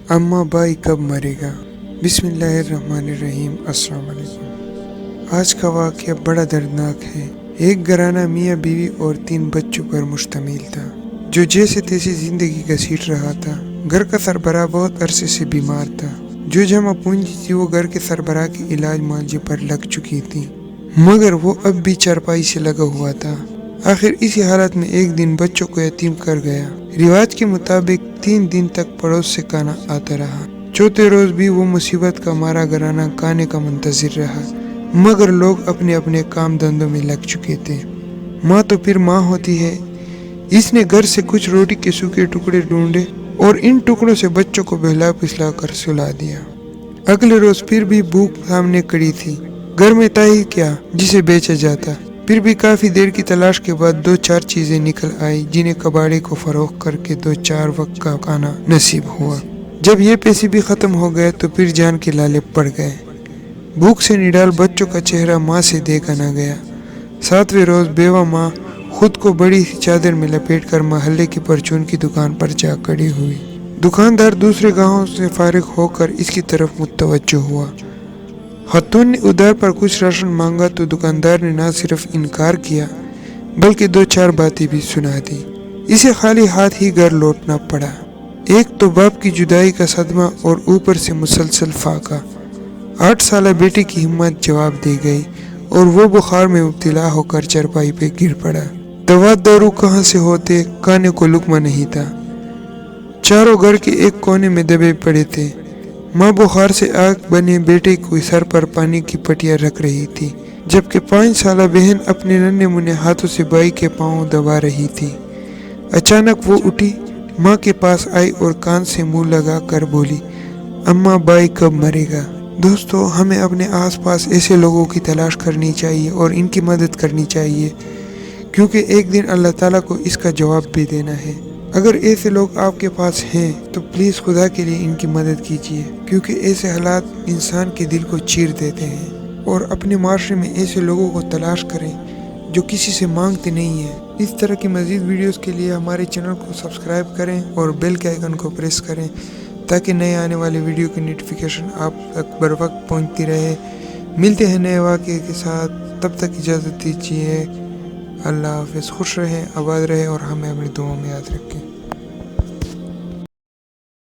اما بائی کب مرے گا؟ بسم اللہ الرحمن الرحیم۔ السلام علیکم۔ آج کا واقعہ بڑا دردناک ہے۔ ایک گھرانہ میاں بیوی اور 3 بچوں پر مشتمل تھا جو جیسے تیسے زندگی گھسیٹ رہا تھا۔ گھر کا سربراہ بہت عرصے سے بیمار تھا۔ جو جمع پونجی تھی وہ گھر کے سربراہ کے علاج معالجے پر لگ چکی تھی، مگر وہ اب بھی چارپائی سے لگا ہوا تھا۔ آخر اسی حالت میں ایک دن بچوں کو یتیم کر گیا۔ رواج کے مطابق 3 دن تک پڑوس سے کھانا آتا رہا۔ چوتھے روز بھی وہ مصیبت کا مارا گھرانہ کھانے کا منتظر رہا، مگر لوگ اپنے اپنے کام دھندوں میں لگ چکے تھے۔ ماں تو پھر ماں ہوتی ہے، اس نے گھر سے کچھ روٹی کے سوکھے ٹکڑے ڈھونڈے اور ان ٹکڑوں سے بچوں کو بہلا پسلا کر سلا دیا۔ اگلے روز پھر بھی بھوک سامنے کڑی تھی۔ گھر میں تھا ہی کیا جسے بیچا جاتا؟ پھر بھی کافی دیر کی تلاش کے بعد 2-4 چیزیں نکل آئی جنہیں کباڑی کو فروخت کر کے 2-4 وقت کا کھانا نصیب ہوا۔ جب یہ پیسے بھی ختم ہو گئے تو پھر جان کے لالے پڑ گئے۔ بھوک سے نڈال بچوں کا چہرہ ماں سے دیکھا نہ گیا۔ 7ویں روز بیوہ ماں خود کو بڑی سی چادر میں لپیٹ کر محلے کی پرچون کی دکان پر جا کھڑی ہوئی۔ دکاندار دوسرے گاہکوں سے فارغ ہو کر اس کی طرف متوجہ ہوا۔ خاتون نے ادھار پر کچھ راشن مانگا تو دکاندار نے نہ صرف انکار کیا بلکہ 2-4 باتیں بھی سنا دی۔ اسے خالی ہاتھ ہی گھر لوٹنا پڑا۔ ایک تو باپ کی جدائی کا صدمہ اور اوپر سے مسلسل فاقہ۔ 8 سالہ بیٹے کی ہمت جواب دے گئی اور وہ بخار میں مبتلا ہو کر چرپائی پہ گر پڑا۔ دوا دارو کہاں سے ہوتے، کھانے کو لقمہ نہیں تھا۔ چاروں گھر کے ایک کونے میں دبے پڑے تھے۔ ماں بخار سے آگ بنے بیٹے کو سر پر پانی کی پٹیاں رکھ رہی تھی، جبکہ 5 سالہ بہن اپنے ننھے منھے ہاتھوں سے بھائی کے پاؤں دبا رہی تھی۔ اچانک وہ اٹھی، ماں کے پاس آئی اور کان سے منہ لگا کر بولی، اماں بائی کب مرے گا؟ دوستو، ہمیں اپنے آس پاس ایسے لوگوں کی تلاش کرنی چاہیے اور ان کی مدد کرنی چاہیے، کیونکہ ایک دن اللہ تعالیٰ کو اس کا جواب بھی دینا ہے۔ اگر ایسے لوگ آپ کے پاس ہیں تو پلیز خدا کے لیے ان کی مدد کیجیے، کیونکہ ایسے حالات انسان کے دل کو چیر دیتے ہیں۔ اور اپنے معاشرے میں ایسے لوگوں کو تلاش کریں جو کسی سے مانگتے نہیں ہیں۔ اس طرح کی مزید ویڈیوز کے لیے ہمارے چینل کو سبسکرائب کریں اور بیل کے آئیکن کو پریس کریں تاکہ نئے آنے والی ویڈیو کی نوٹیفیکیشن آپ تک بر وقت پہنچتی رہے۔ ملتے ہیں نئے واقعے کے ساتھ، تب تک اجازت دیجیے۔ اللہ حافظ۔ خوش رہیں، آباد رہیں اور ہمیں اپنی دعاؤں میں یاد رکھیں۔